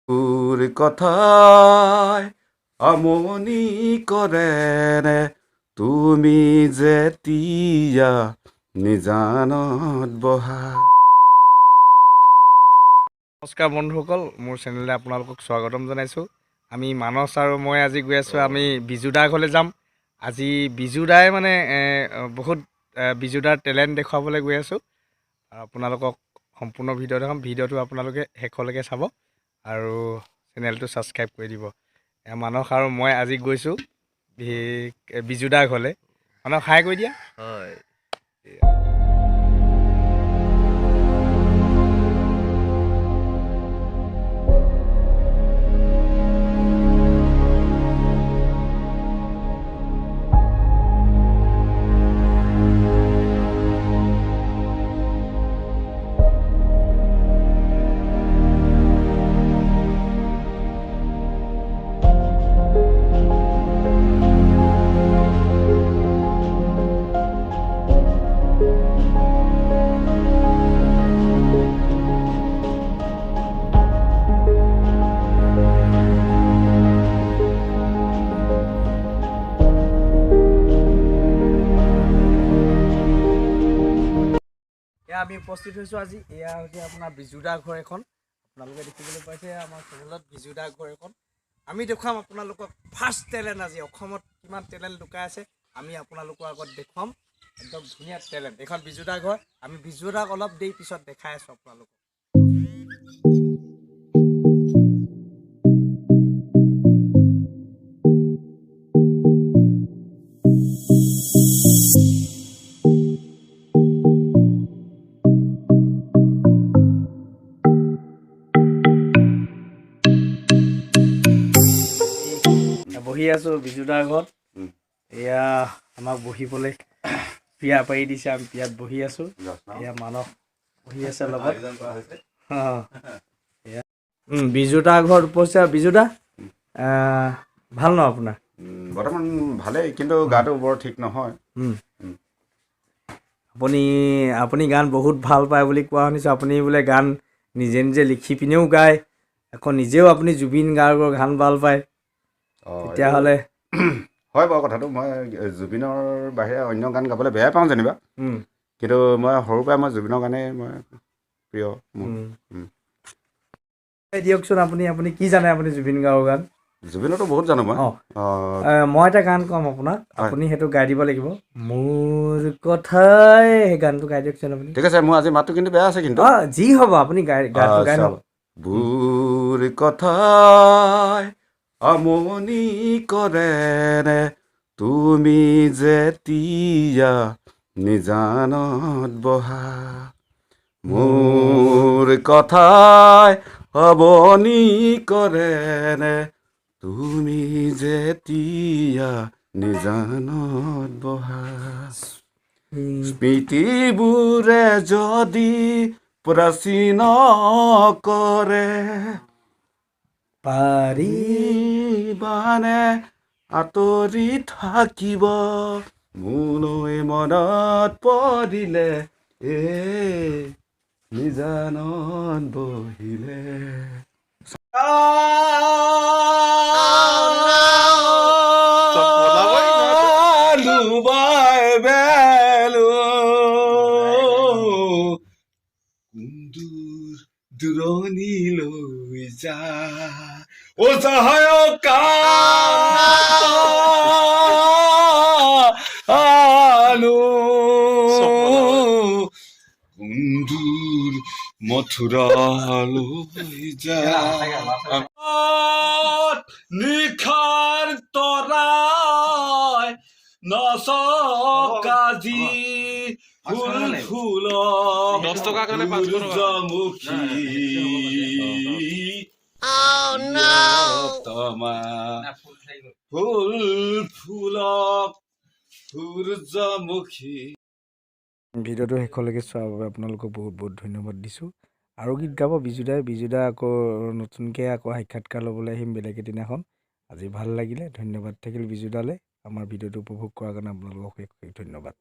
তোৰ কথাই আমনি কৰেনে তুমি যেতিয়া নিজানত বহা। নমস্কাৰ বন্ধুসকল, মোৰ চেনেললৈ আপোনালোকক স্বাগতম জনাইছোঁ। আমি মানস আৰু মই আজি গৈ আছোঁ, আমি বিজুদাৰ ঘৰলৈ যাম। আজি বিজুদাই মানে বহুত বিজুদাৰ টেলেণ্ট দেখুৱাবলৈ গৈ আছোঁ। আপোনালোকক সম্পূৰ্ণ ভিডিঅ' দেখাম। ভিডিঅ'টো আপোনালোকে শেষলৈকে চাব আৰু চেনেলটো ছাবস্ক্ৰাইব কৰি দিব। মানস আৰু মই আজি গৈছোঁ বিজুদাৰ ঘৰলৈ। মানস হাই কৰি দিয়া। হয়। আমি উপস্থিত হৈছোঁ আজি। এয়া হৈছে আপোনাৰ বিজুদাৰ ঘৰ এখন। আপোনালোকে দেখিবলৈ পাইছে আমাৰ চেনেলত বিজুদাৰ ঘৰ এখন। আমি দেখুৱাম আপোনালোকক ফাৰ্ষ্ট টেলেণ্ট। আজি অসমত কিমান টেলেণ্ট লুকাই আছে আমি আপোনালোকৰ আগত দেখুৱাম। একদম ধুনীয়া টেলেণ্ট। এইখন বিজুদাৰ ঘৰ। আমি বিজুদাক অলপ দেৰি পিছত দেখাই আছোঁ আপোনালোকক। বহি আছোঁ বিজুদাৰ ঘৰত। এয়া আমাক বহিবলৈ পিয়া পাৰি দিছে, আমি পিয়াত বহি আছোঁ। এয়া মানস বহি আছে লগত। বিজুদাৰ ঘৰত উপস্থিত। বিজুদা ভাল ন আপোনাৰ? বৰ্তমান ভালেই, কিন্তু গাটো বৰ ঠিক নহয়। আপুনি গান বহুত ভাল পায় বুলি কোৱা শুনিছোঁ। আপুনি বোলে গান নিজে নিজে লিখি পিনেও গায়, আকৌ নিজেও আপুনি জুবিন গাৰ্গৰ গান ভাল পায়। তেতিয়াহ'লে হয় বাৰু কথাটো। মই জুবিনৰ বাহিৰে অন্য গান গাবলৈ বেয়াই পাওঁ যেনিবা, কিন্তু মই সৰুৰ পৰাই মই জুবিনৰ গানেই মই প্ৰিয় মোৰ। দিয়কচোন আপুনি কি জানে আপুনি জুবিন গাৰ্গৰ গান? জুবিনৰতো বহুত জানো মই। মই এটা গান ক'ম আপোনাক, আপুনি সেইটো গাই দিব লাগিব। মোৰ কথাই, সেই গানটো গাই দিয়কচোন আপুনি। ঠিক আছে। মোৰ আজি মাতটো কিন্তু বেয়া আছে, কিন্তু যি হ'ব আপুনি গানটো গাই লওক। তোৰ কথাই আমনি কৰেনে তুমি যেতিয়া নিজানত বহা। মোৰ কথাই আমনি কৰেনে তুমি যেতিয়া নিজানত বহা। স্মৃতিবোৰে যদি প্ৰাচীন কৰে পাৰিবানে আঁতৰি থাকিব মোলৈ মনত পৰিলে নিজানত বহিলে। দূৰণিলৈ যা ও সহায়ক কুন্দুৰ মথুৰালৈ যা নিশাৰ তৰাই নচকাজি ফুল ফুল সূৰ্যমুখী ফুল ফুলক সূৰ্যমুখী। ভিডিঅ'টো শেষলৈকে চোৱাৰ বাবে আপোনালোকক বহুত বহুত ধন্যবাদ দিছোঁ। আৰু গীত গাব বিজুদা আকৌ নতুনকৈ আকৌ সাক্ষাৎকাৰ ল'বলৈ আহিম বেলেগ এদিনাখন। আজি ভাল লাগিলে, ধন্যবাদ থাকিল বিজুদালৈ। আমাৰ ভিডিঅ'টো উপভোগ কৰাৰ কাৰণে আপোনালোকক অশেষ ধন্যবাদ।